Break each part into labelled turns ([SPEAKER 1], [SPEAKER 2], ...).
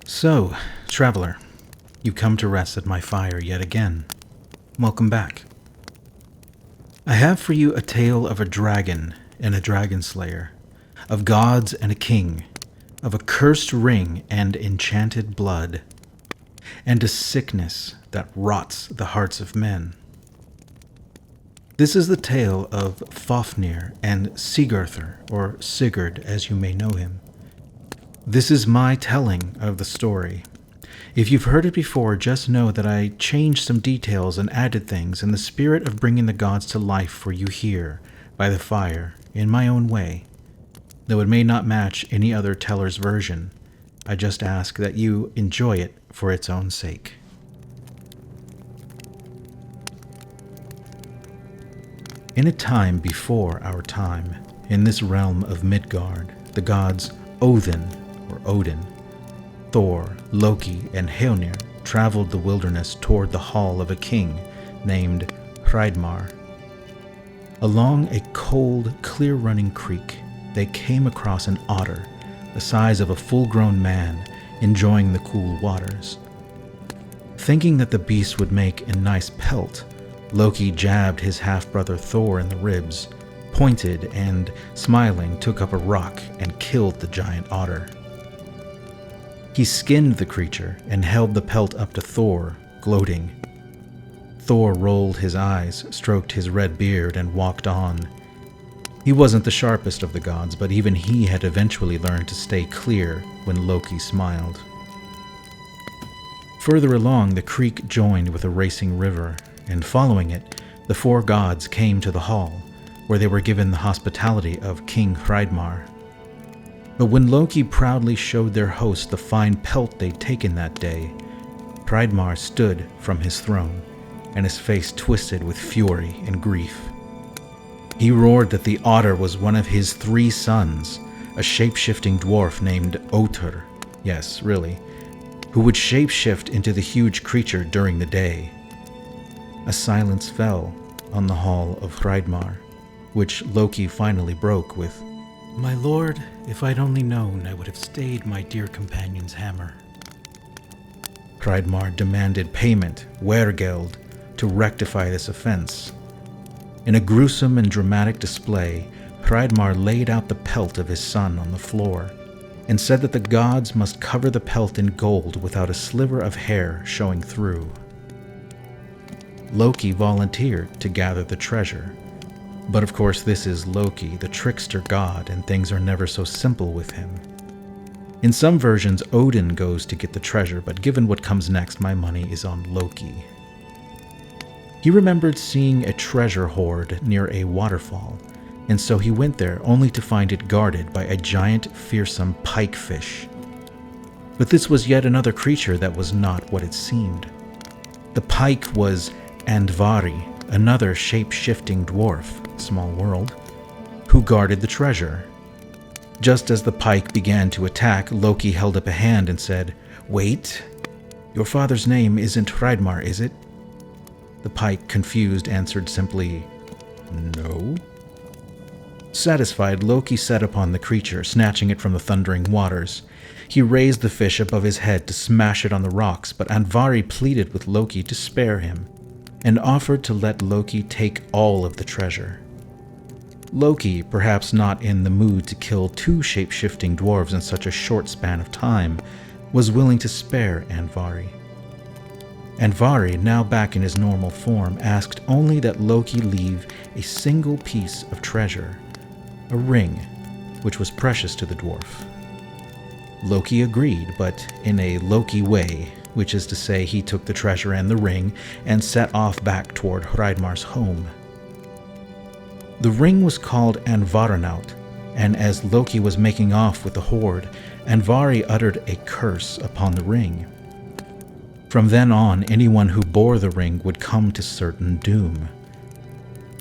[SPEAKER 1] So, traveler, you come to rest at my fire yet again. Welcome back. I have for you a tale of a dragon and a dragon slayer, of gods and a king, of a cursed ring and enchanted blood, and a sickness that rots the hearts of men. This is the tale of Fafnir and Sigurðr, or Sigurd as you may know him. This is my telling of the story. If you've heard it before, just know that I changed some details and added things in the spirit of bringing the gods to life for you here, by the fire, in my own way. Though it may not match any other teller's version, I just ask that you enjoy it for its own sake. In a time before our time, in this realm of Midgard, the gods Odin, Thor, Loki, and Hreunir traveled the wilderness toward the hall of a king named Hreidmar. Along a cold, clear-running creek, they came across an otter the size of a full-grown man enjoying the cool waters. Thinking that the beast would make a nice pelt, Loki jabbed his half-brother Thor in the ribs, pointed, and, smiling, took up a rock and killed the giant otter. He skinned the creature and held the pelt up to Thor, gloating. Thor rolled his eyes, stroked his red beard, and walked on. He wasn't the sharpest of the gods, but even he had eventually learned to stay clear when Loki smiled. Further along, the creek joined with a racing river, and following it, the four gods came to the hall, where they were given the hospitality of King Hreidmar. But when Loki proudly showed their host the fine pelt they'd taken that day, Hreidmar stood from his throne, and his face twisted with fury and grief. He roared that the otter was one of his 3 sons, a shape-shifting dwarf named Otter, yes, really, who would shape-shift into the huge creature during the day. A silence fell on the hall of Hreidmar, which Loki finally broke with, "My lord, if I'd only known, I would have stayed my dear companion's hammer." Hreidmar demanded payment, wergeld, to rectify this offense. In a gruesome and dramatic display, Hreidmar laid out the pelt of his son on the floor, and said that the gods must cover the pelt in gold without a sliver of hair showing through. Loki volunteered to gather the treasure. But of course this is Loki, the trickster god, and things are never so simple with him. In some versions, Odin goes to get the treasure, but given what comes next, my money is on Loki. He remembered seeing a treasure hoard near a waterfall, and so he went there only to find it guarded by a giant, fearsome pikefish. But this was yet another creature that was not what it seemed. The pike was Andvari, another shape-shifting dwarf, small world, who guarded the treasure. Just as the pike began to attack, Loki held up a hand and said, "Wait, your father's name isn't Hreidmar, is it?" The pike, confused, answered simply, "No." Satisfied, Loki set upon the creature, snatching it from the thundering waters. He raised the fish above his head to smash it on the rocks, but Andvari pleaded with Loki to spare him, and offered to let Loki take all of the treasure. Loki, perhaps not in the mood to kill 2 shape-shifting dwarves in such a short span of time, was willing to spare Andvari. Andvari, now back in his normal form, asked only that Loki leave a single piece of treasure, a ring, which was precious to the dwarf. Loki agreed, but in a Loki way, which is to say he took the treasure and the ring and set off back toward Hreidmar's home. The ring was called Andvaranaut, and as Loki was making off with the hoard, Andvari uttered a curse upon the ring. From then on, anyone who bore the ring would come to certain doom.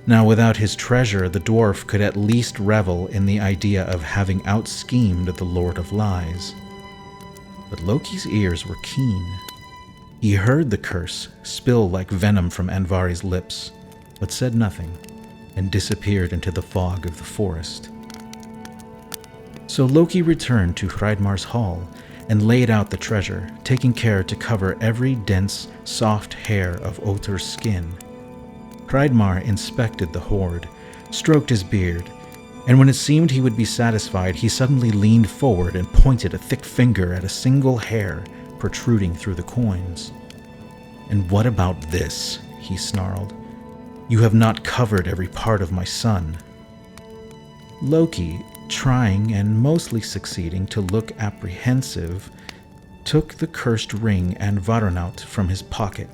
[SPEAKER 1] Now, without his treasure, the dwarf could at least revel in the idea of having out-schemed the Lord of Lies. But Loki's ears were keen. He heard the curse spill like venom from Andvari's lips, but said nothing, and disappeared into the fog of the forest. So Loki returned to Hreidmar's hall, and laid out the treasure, taking care to cover every dense, soft hair of Otter's skin. Hreidmar inspected the hoard, stroked his beard, and when it seemed he would be satisfied, he suddenly leaned forward and pointed a thick finger at a single hair protruding through the coins. "And what about this?" he snarled. "You have not covered every part of my son." Loki, trying and mostly succeeding to look apprehensive, took the cursed ring and Varanut from his pocket.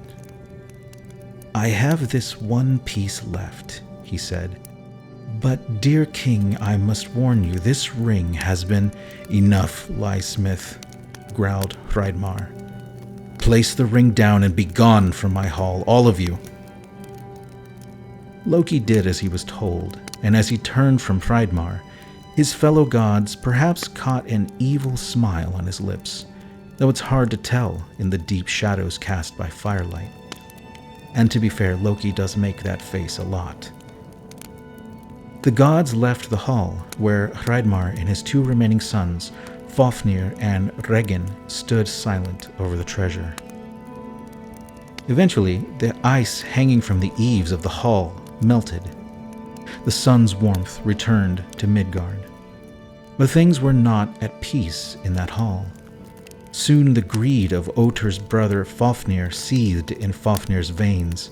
[SPEAKER 1] "I have this one piece left," he said. "But, dear king, I must warn you, this ring has been—" "Enough, liesmith," growled Hreidmar. "Place the ring down and be gone from my hall, all of you." Loki did as he was told, and as he turned from Hreidmar, his fellow gods perhaps caught an evil smile on his lips, though it's hard to tell in the deep shadows cast by firelight. And to be fair, Loki does make that face a lot. The gods left the hall, where Hreidmar and his two remaining sons, Fafnir and Regin, stood silent over the treasure. Eventually, the ice hanging from the eaves of the hall melted. The sun's warmth returned to Midgard. But things were not at peace in that hall. Soon the greed of Otter's brother Fafnir seethed in Fafnir's veins,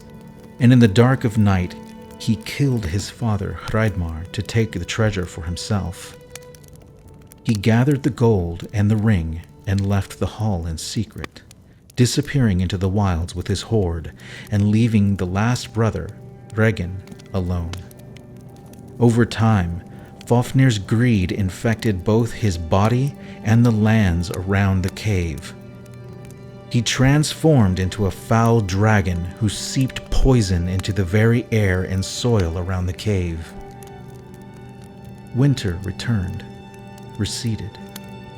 [SPEAKER 1] and in the dark of night he killed his father Hreidmar to take the treasure for himself. He gathered the gold and the ring and left the hall in secret, disappearing into the wilds with his hoard and leaving the last brother, Regin, alone. Over time, Fafnir's greed infected both his body and the lands around the cave. He transformed into a foul dragon who seeped poison into the very air and soil around the cave. Winter returned, receded,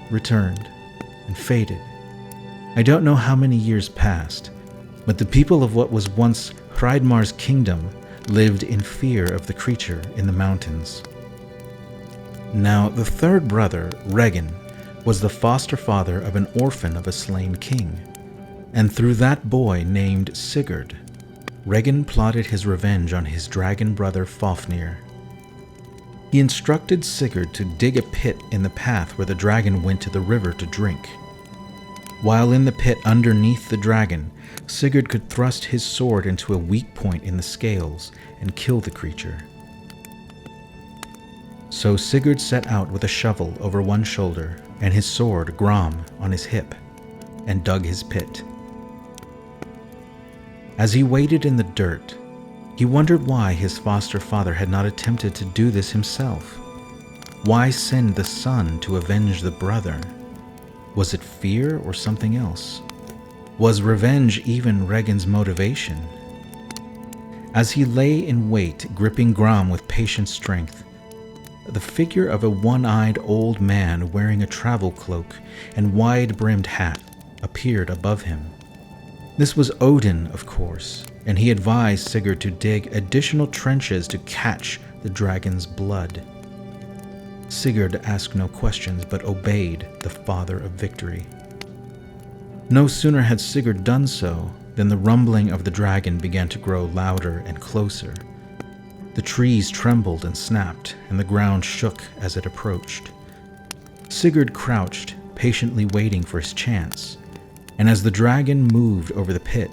[SPEAKER 1] returned, and faded. I don't know how many years passed, but the people of what was once Hreidmar's kingdom lived in fear of the creature in the mountains. Now, the third brother, Regin, was the foster father of an orphan of a slain king, and through that boy named Sigurd, Regin plotted his revenge on his dragon brother Fafnir. He instructed Sigurd to dig a pit in the path where the dragon went to the river to drink. While in the pit underneath the dragon, Sigurd could thrust his sword into a weak point in the scales and kill the creature. So Sigurd set out with a shovel over one shoulder and his sword, Gram, on his hip, and dug his pit. As he waded in the dirt, he wondered why his foster father had not attempted to do this himself. Why send the son to avenge the brother? Was it fear or something else? Was revenge even Regin's motivation? As he lay in wait, gripping Gram with patient strength, the figure of a one-eyed old man wearing a travel cloak and wide-brimmed hat appeared above him. This was Odin, of course, and he advised Sigurd to dig additional trenches to catch the dragon's blood. Sigurd asked no questions but obeyed the Father of Victory. No sooner had Sigurd done so than the rumbling of the dragon began to grow louder and closer. The trees trembled and snapped, and the ground shook as it approached. Sigurd crouched, patiently waiting for his chance, and as the dragon moved over the pit,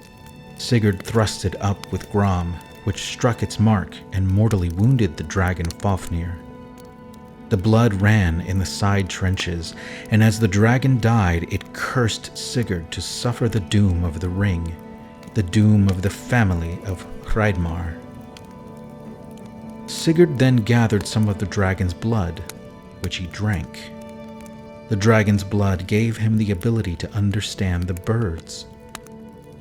[SPEAKER 1] Sigurd thrust it up with Gram, which struck its mark and mortally wounded the dragon Fafnir. The blood ran in the side trenches, and as the dragon died, it cursed Sigurd to suffer the doom of the ring, the doom of the family of Hreidmar. Sigurd then gathered some of the dragon's blood, which he drank. The dragon's blood gave him the ability to understand the birds.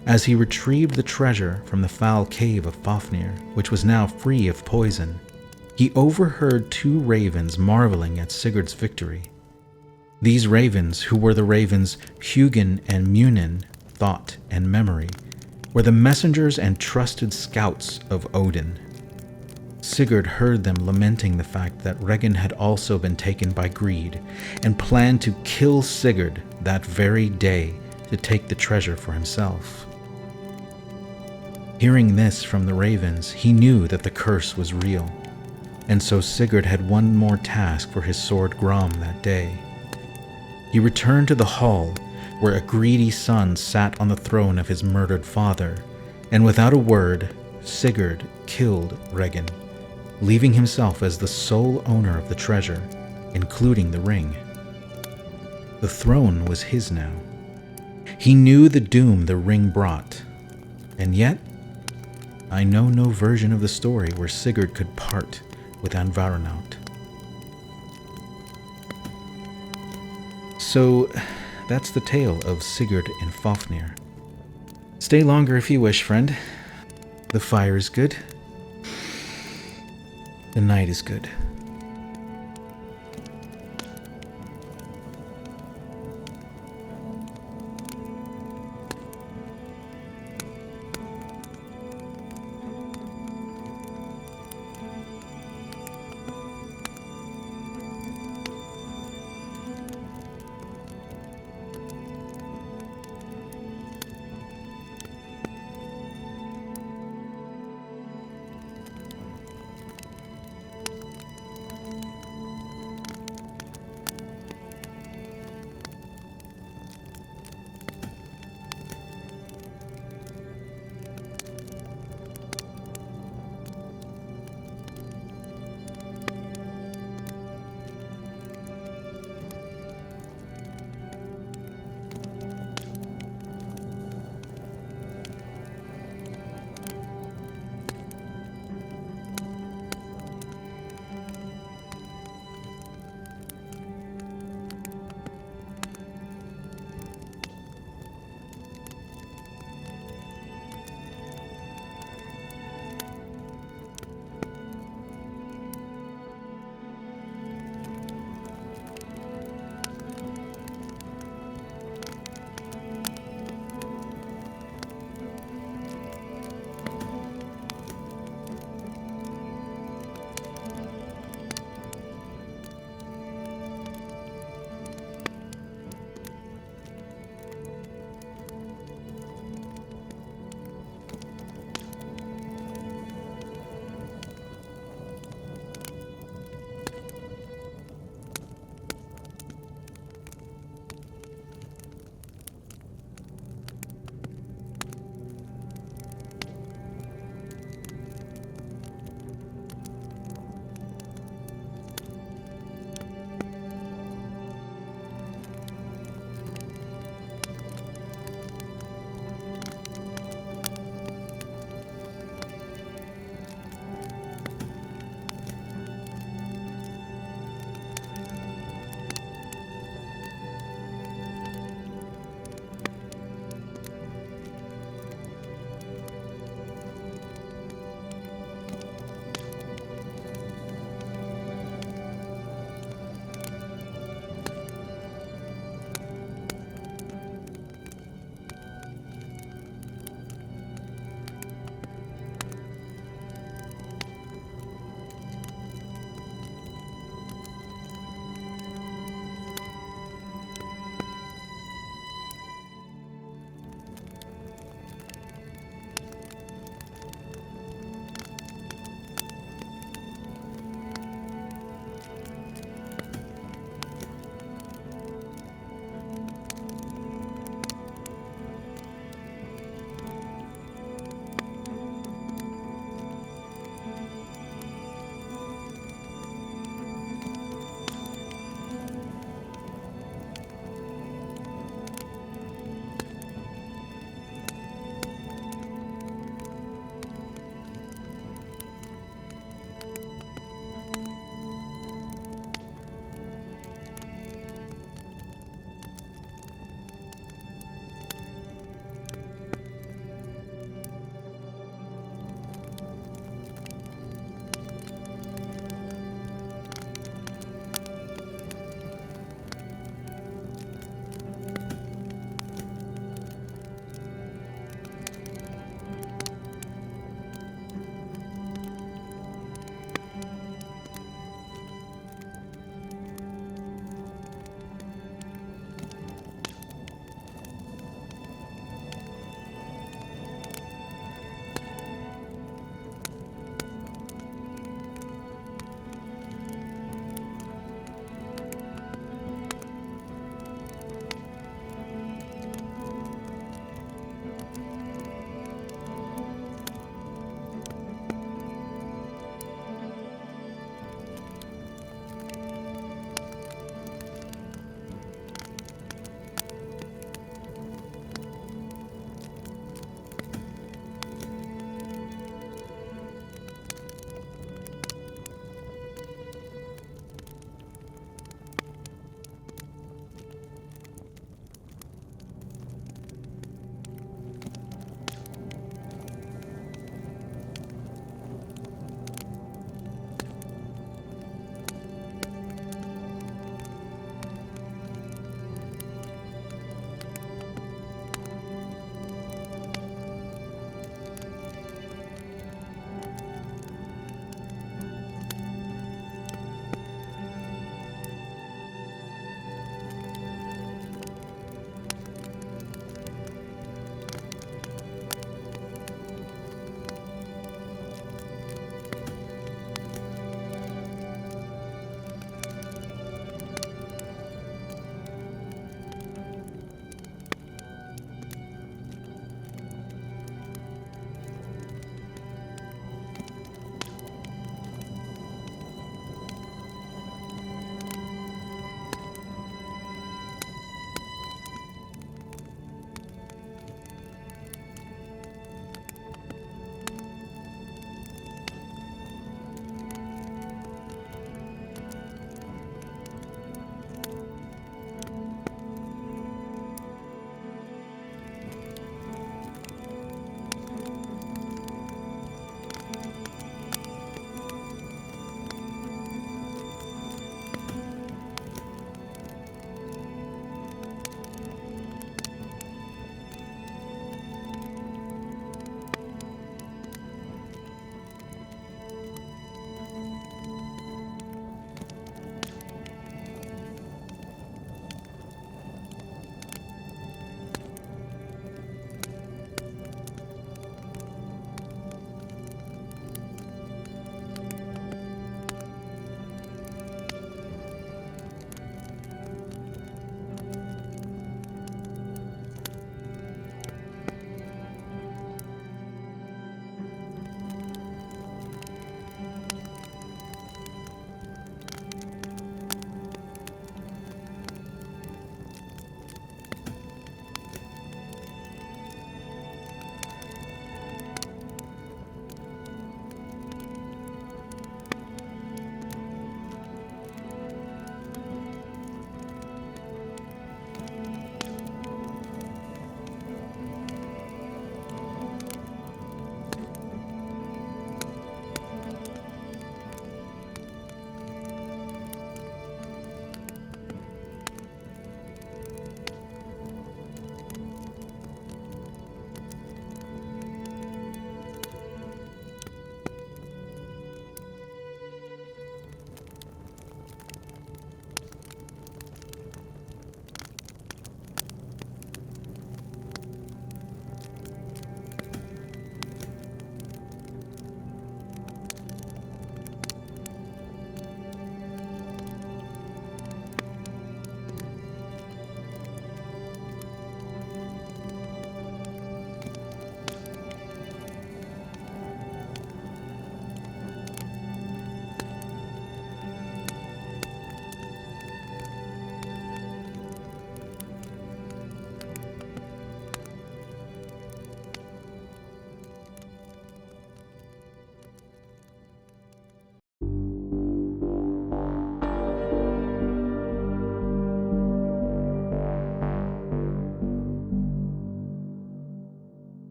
[SPEAKER 1] As he retrieved the treasure from the foul cave of Fafnir, which was now free of poison, he overheard two ravens marveling at Sigurd's victory. These ravens, who were the ravens Hugin and Munin, Thought and Memory, were the messengers and trusted scouts of Odin. Sigurd heard them lamenting the fact that Regin had also been taken by greed and planned to kill Sigurd that very day to take the treasure for himself. Hearing this from the ravens, he knew that the curse was real, and so Sigurd had one more task for his sword Grom that day. He returned to the hall where a greedy son sat on the throne of his murdered father, and without a word, Sigurd killed Regin, leaving himself as the sole owner of the treasure, including the ring. The throne was his now. He knew the doom the ring brought, and yet I know no version of the story where Sigurd could part with Anvarunaut. So that's the tale of Sigurd and Fafnir. Stay longer if you wish, friend. The fire is good. The night is good.